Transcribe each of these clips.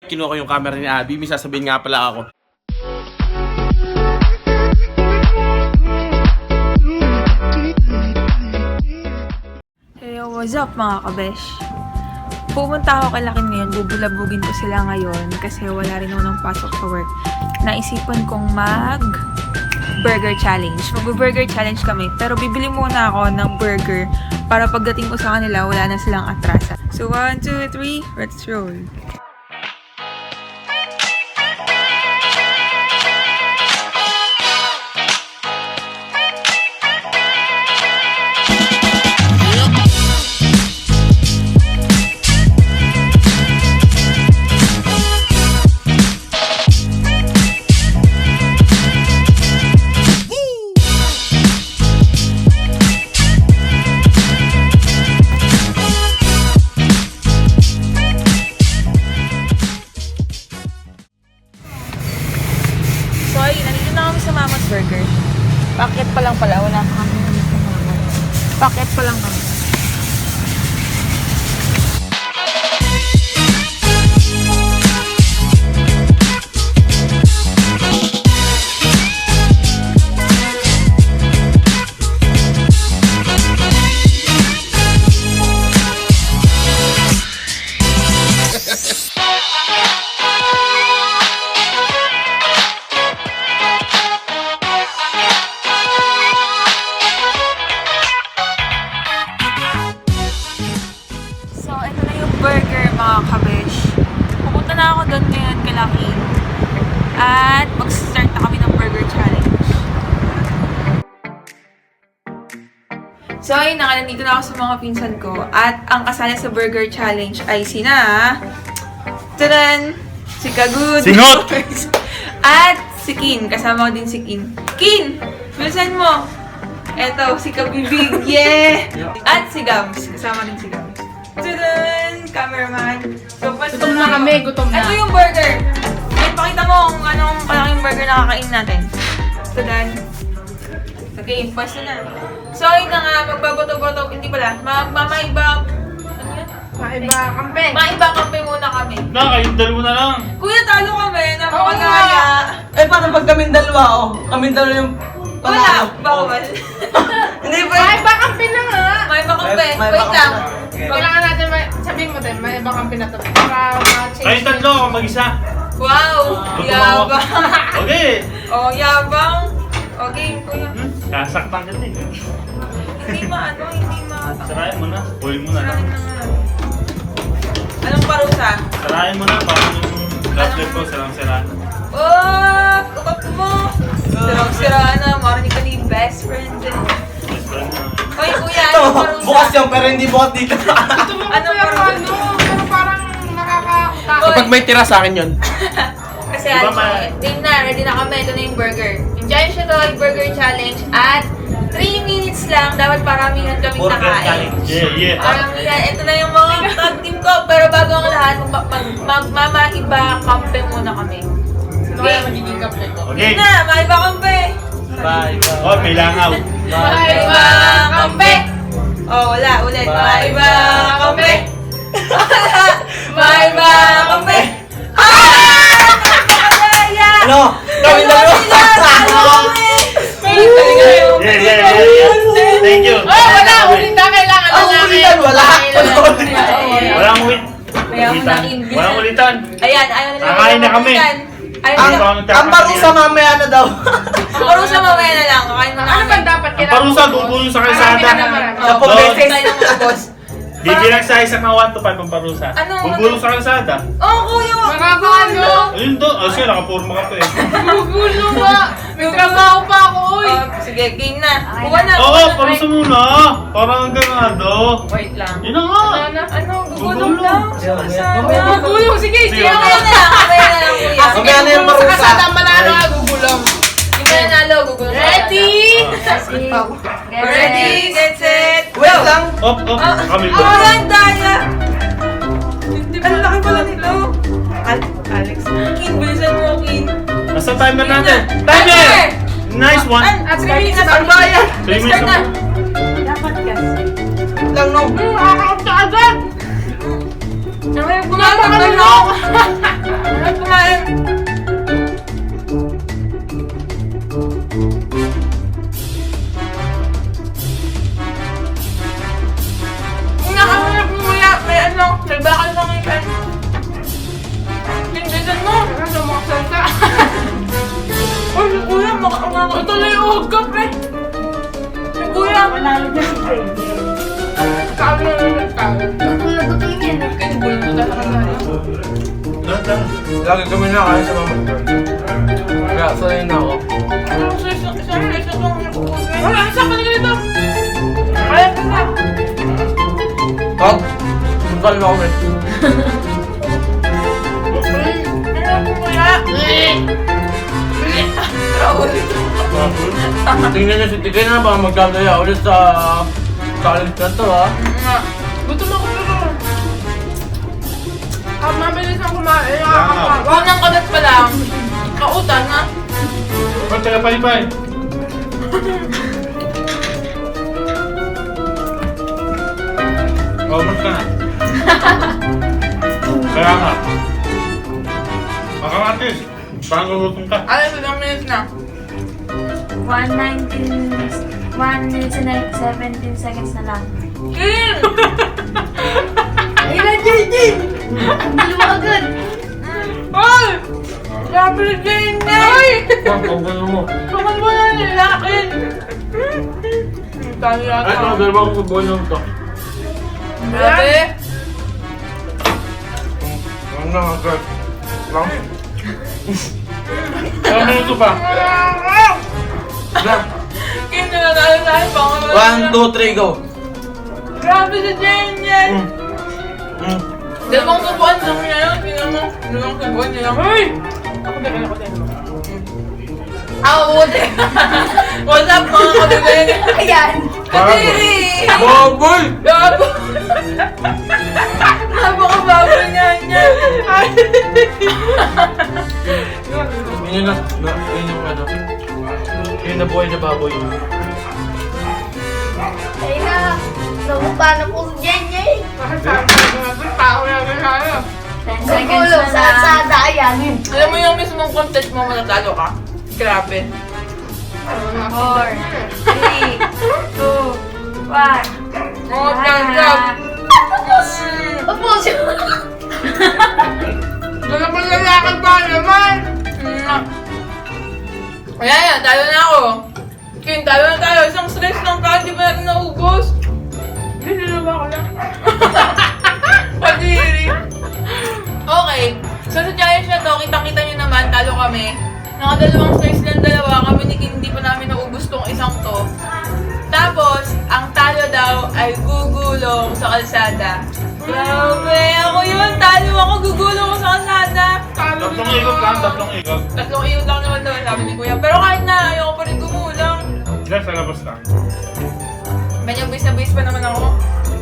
Kinuha ko yung camera ni Abby, may sasabihin nga pala ako. Hey, what's up mga kabesh? Pumunta ako kay Lakin ngayon, bubulabugin ko sila ngayon kasi wala rin ako ng pasok sa work. Naisipan kong mag-burger challenge. Mag-burger challenge kami, pero bibili muna ako ng burger para pagdating ko sa kanila, wala na silang atrasa. So, 1, 2, 3, let's roll! Nandito na kami sa Mama's Burger. Packet pa lang pala. Wala pa kami sa Mama's. Packet pa lang kami. Burger mga kabesh. Pupunta na ako doon ngayon kay Lucky. At mag-start na kami ng burger challenge. So ayun na, nandito na ako sa mga pinsan ko. At ang kasali sa burger challenge ay sina... Tadan! Si Kagud! Singot! At si Kin. Kasama ko din si Kin. Kin! Bilisan mo! Eto, si Kabibig. Yeah! At si Gabs. Kasama din si Gabs. Tadan! Cameraman. So, Gutom na kami, gutom na. Ito yung burger. Ay, pakita mo kung anong kalaking burger na kakain natin. Tadan. Okay, pwesto na. So, yun na nga, magbagoto-goto. Hindi pala, mamaibang... Ano yun? Maiba, kampe. Maiba-kampe muna kami. Kayong dalawa na lang. Kuya, talo kami. Napakagaya. Eh, paano pag kaming dalawa, oh? Kaming dalawa yung... Wala, bawal. Hindi pa Maiba, kampe na nga. Maiba-kampe. May Wait lang. Kailangan natin, sabihin mo din, maiba kampe na to. Para ma-change. Kayong tatlo, ako mag-isa. Wow, yabang. Okay. Oh, yabang. Okay, kuya. Kasaktan ka din. Hindi maano, hindi Sarayan mo na. Huwag mo na. Sarayan na nga. Anong parusa? Sarayan mo na. Parang yung last life ko, sarang-saraan. Oh, kukat mo. Sirang-sira na. Marinig ka ni best friend. Best friend na. Oy, kuya, ito, anong parusa? bukas yan, pero hindi bukas dito. Gusto mo Ano, kuya parang- ano, pero parang nakaka-utak. Kapag may tira sa akin yun. Kasi Diba, ready na kami. Ito na yung burger. Enjoy siya to, yung burger challenge. At 3 minutes lang, dapat paramihan kaming Burger nakain. challenge. Yeah. Paramihan. Ito na yung mga tag team ko. Pero bago ang lahat, magmamaiba kampe muna kami. Ano kaya magiging kampe ko? Okay. Yun na, maiba kampe. Bye, Oh, may langaw. Maiba kampe. Oh, wala. Ulit. Maiba kampe. Maiba kampe. Ano? Kaming dalawa. Yeah. Thank you. Oh, wala, ulit na kailangan na namin. ulitan, wala. Walang wit. Walang ulitan. Ayan, ayaw nila. Kakain na kami. Ayaw Ang, nila. ang parusa mamaya na daw. Ang parusa mamaya na lang. Kakain mo na Ano ba dapat Ang parusa, gugulong sa kalsada. Sa Doon. pagbeses. Tayo ng mga boss. Bibilang sa isang na 1 to 5 ang parusa. Ano? Gugulong sa kalsada. Oh, kuya! Makakaano? Ayun doon. Sige, nakapurma ka pa eh. Gugulo nga. May trabaho pa ako, uy. Oh, sige, game na. Kuha na. Oo, parusa muna. Parang ang ganado. Wait lang. Yun na nga. Ano? Gugulong lang. Sa kalsada. Gugulo, sige, Sige. sige. Mamaya na lang. Mamaya na lang, kuya. Mamaya na yung Sa parusa. kasada manalo ka, gugulong. Yung mananalo, gugulong sa Ready? kalsada. Ready, get set, Wait lang. Op. Kami Oh, doon. yan, Daya! Ang laki pala nito. Alex. Kin, bilisan mo, Kin. Nasa timer natin. Timer! Timer! Nice one. At 3 minutes Ang na. bayan! 3 Start na! minutes. Dapat kasi. Lang, no. Nakaka-out ka agad. Kumain na lang. Ito na yung hugap eh. Yung kuya. Manalo na si Baby. Kami na naman tayo. Nagutom yan. Kaya bulong ko talaga tayo. Lagi kami na kaya sa mama. Kaya sanay na ako. Wala, isa ka na ganito. Kaya ka na. Hop! Sundal mo ako eh. Tingnan niyo si Tigay na baka maglalaya ulit sa college na to ha. Gutom ako pero. Mabilis ang kumain. Tama. Unang kagat pa lang. Kautan na. Ba't kaya palipay? Oh, mas ka na. Kaya nga. Makakatis. Parang lulutong ka. Alam mo, ilang minutes na. 1 minutes and 17 seconds na lang. Ayun na, JJ! Ang dalawa agad. Ay! Grabe na Jane na! Ay! Pagkagulo mo. Kaman mo na nilakin! Tali Ay, ito, yata. dalawang kagulo to. Grabe! Ano na, agad. Lang. Kaya minuto pa. Kaya nanalo tayo pa ako. 1, 2, 3, go. Grabe si Jane yan! Mm. Dalawang subuan lang niya yun. Tingnan mo. Dalawang subuan niya lang. Ay! Ako din, ako din. Buti. What's up mga kabigan? Ayan. Kadiri! Baboy! Gabo! Napakababoy nga niya. Ay! Yun yung ano. Yun na buhay na baboy. Ayun na. Nabuka na po si Jenny. Tao na tayo. 10 seconds na Sa lang. dayan. Alam mo yung mismong content mo matatalo ka? Grabe. 4, 3, 2, 1. Oh, gagab. Opo, siya. Dalawang lalakad pa naman. Ayan yan, talo na ako. King, talo na tayo. Isang slice lang tayo, di ba natin naubos? Hindi, nalawa ko lang. Padiri. Okay, so sa challenge na to, kitang-kita nyo naman, talo kami. Nakadalawang slice lang dalawa, kami ni King, hindi pa namin naubos tong isang to. Tapos, ang talo daw ay gugulong sa kalsada. Grabe, ako yun, talo ako, gugulong ko sa kalsada. Talo Tatlong ikot lang, tatlong ikot. Tatlong iyon lang naman daw, sabi ni Kuya. Pero kahit na, ayoko pa rin gumulang. Diyan sa labas lang. Medyo bis na bis pa naman ako.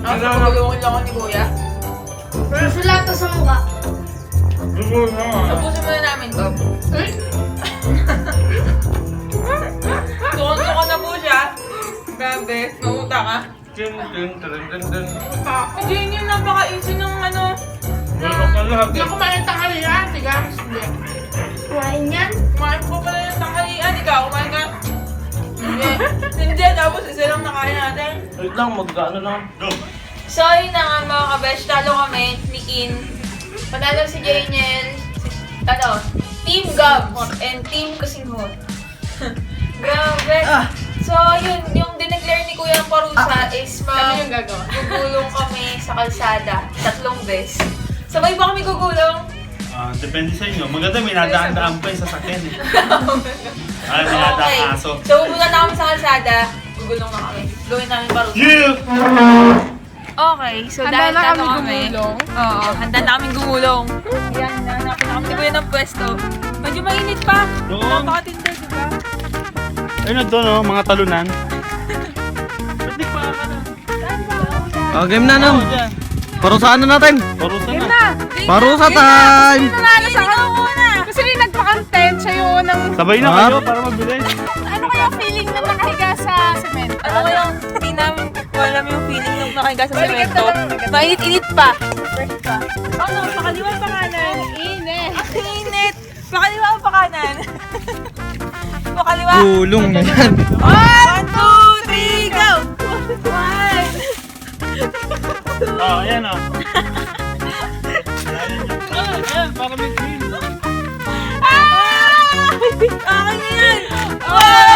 Ako gulungin lang ako ni Kuya. Pero sulata sa mukha. Gugulo na nga. Tapusin muna namin to. Tukon-tukon na po siya. Grabe, nauta ka. Tin, tin, tin, tin, tin. Hindi yun, napaka-easy ng ano. Gulong ka lahat eh. kumain ng tanghalian, tigas. Kumain yan. Kumain ko pala ng tanghalian, ikaw, kumain ka. Hindi. Hindi, tapos isa lang nakain natin. Wait lang, mag-ano lang. Go. So, yun na nga mga kabesh, talo kami ni Kin. Panalo si Janiel, Team Gabs and Team Kasinghot. Grabe. So, yun, yung dineclare ni Kuya ng parusa is gugulong kami sa kalsada, 3 beses. Sabay ba kami gugulong? Depende sa inyo. Maganda may nadaan-daan pa yung sasakyan eh. May nadaan aso. So, pupunta na kami sa kalsada, gugulong na kami. Gawin namin parusa. Yeah! Okay, so Handa dahil na talo kami kami. gumulong? Oo, handa na kami gumulong. Yan, hanapin na kami ni Kuya ng pwesto. Medyo mainit pa. Oo. Napakatindi, di ba? Ayun na doon oh, mga talunan. Ba't di pa ka na? Game na nang. Parusahan na natin. Parusa na. Parusa time! Nanalo sa muna. Kasi yung nagpa-content, siya yung unang... Sabay na kayo para mabilis. Ano kaya feeling na nakahiga sa cement? Ano ko yung, hindi namin alam yung feeling nung nakahiga sa semento. Mainit-init pa. Fresh pa. Ano, pakaliwa pa kanan. Init. Ang init. Pakaliwa pa kanan. Pakaliwa. Gulong na yan. 1, 2, 3, go! 1. Oh, ayan oh. Ayan, para may green. Ah! Akin na yan! Wow!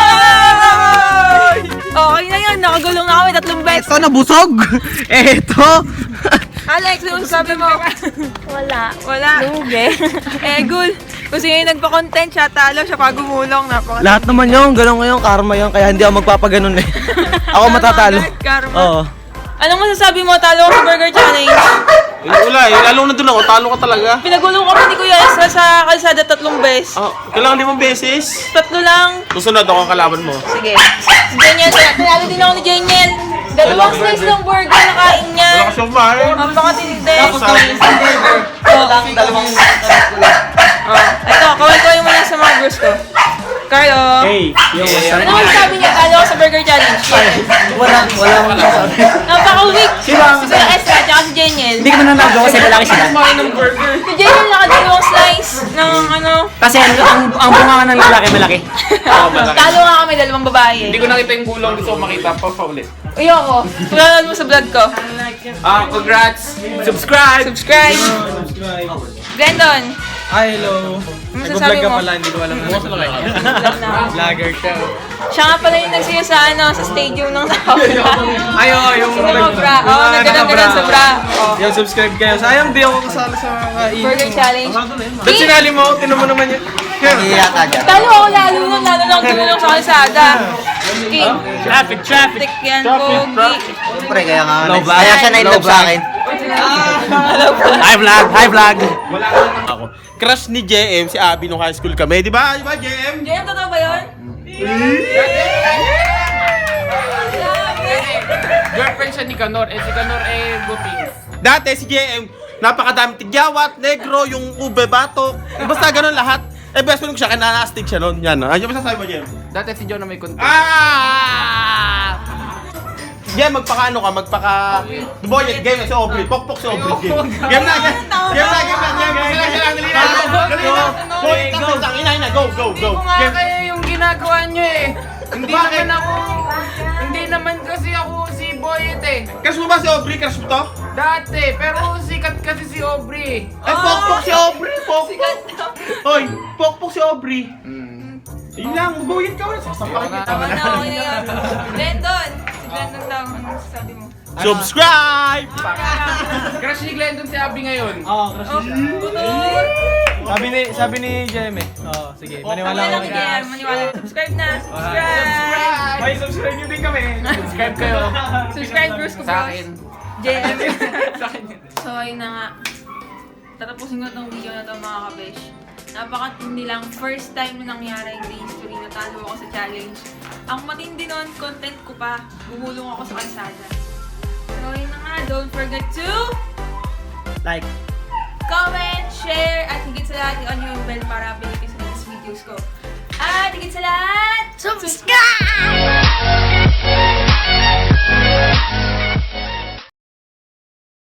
nakagulong na kami 3 beses. Ito, nabusog! Eto! Alex, ano sabi mo? Wala. Wala. Lugi. Gul. Kung sino yung nagpa-content, siya talo, siya pa gumulong. Lahat naman yun, gano'n ngayon, karma yun, kaya hindi ako magpapaganon eh. Ako matatalo. Karma. Oo. Anong masasabi mo? Talo ko sa Burger Challenge. Wala eh, lalo na doon ako, talo ka talaga. Pinagulong kami ni Kuya Ezra sa kalsada 3 beses. Kailangan 5 beses. 3 lang. Susunod ako ang kalaban mo. Sige. Si Jeniel, tinalo din ako ni Jeniel. 2 slice ng burger na kain niya. Wala kasi kumain. Napakatindi. Dalawang... Ito, kawal-kawal mo lang sa mga bros ko. Carlo. Hey, Ano ang sabi niya? Talo ko sa Burger Challenge. Wala masasabi. Napaka-weak. Si Kuya Ezra, tsaka si Jeniel. Hindi ko nanalo kasi lalaki sila. Si Jeniel nakadalawang slice ng ano. Kasi ang bunga ng lalaki malaki. Talo nga kami, 2 babae. Hindi ko nakita yung gulong. Gusto ko makita pa ulit. Ayoko. Pagkalan mo sa vlog ko. Congrats! Subscribe! Subscribe. Glendon. Hi, hello. Ano masasabi mo? hindi ko alam na. Vlog na. Vlogger siya. Siya nga pala yung nagsiya sa ano, sa stadium ng Nakabra. Ayo, yung... Nakabra. Oo, nagganang-ganan sa bra. Oh. Yung subscribe kayo. Sayang, di ako kasali sa mga Burger Challenge. Ba't sinali mo? Tinan mo naman yun. Talo ako lalo nun, lalo lang tumulong sa kalsada. King. Traffic. Tik yan, Pogi. Siyempre, kaya nga. Kaya siya na-inlove sa akin. Hi vlog. Ako. Crush ni JM si Abby nung high school kami, di ba? Di ba JM? Jem, totoo ba yun? Girlfriend siya ni Kanor. Si Kanor buti. Dati si JM, napakadami tigyawat, negro, yung ube, bato. Basta ganun lahat. Best friend ko siya, kaya na-astig siya nun. Yan. Ano ba sasabi mo, JM? Dati si John na may content. JM, magpaka-ano ka, Boy, game na si Aubrey. Pokpok si Aubrey. Game na. Go. Hindi ko nga kaya yung ginagawa nyo eh. Hindi naman kasi ako si Boyet eh. Crush mo ba si Aubrey? Crush mo to? Dati, pero sikat kasi si Aubrey. Pokpok si Aubrey. Hoy, pokpok si Aubrey. Yun lang, mag-uwin ka ulit. Sasampakin kita. Tama na, okay na yun. Glendon. Si Glendon daw, ano sasabi mo? Subscribe! Crush ni Glendon si Abby ngayon. Sabi ni Jeremy. Oo, sige. Maniwala lang ni Jem, maniwala. Subscribe na, subscribe! May subscribe nyo din kami. Subscribe kayo. Subscribe bros ko, Sa bros. akin. Jem. Sa akin yun. So, ayun na nga. Tatapusin ko itong video na ito mga kabesh. Napakatindi lang. First time na nangyari in the history na talo ako sa challenge. Ang matindi nun, content ko pa. Gumulong ako sa kalsada. So, ayun na nga. Don't forget to Like. comment, share, at higit sa lahat, i-on yung bell para update kayo sa next videos ko. At higit sa lahat, subscribe!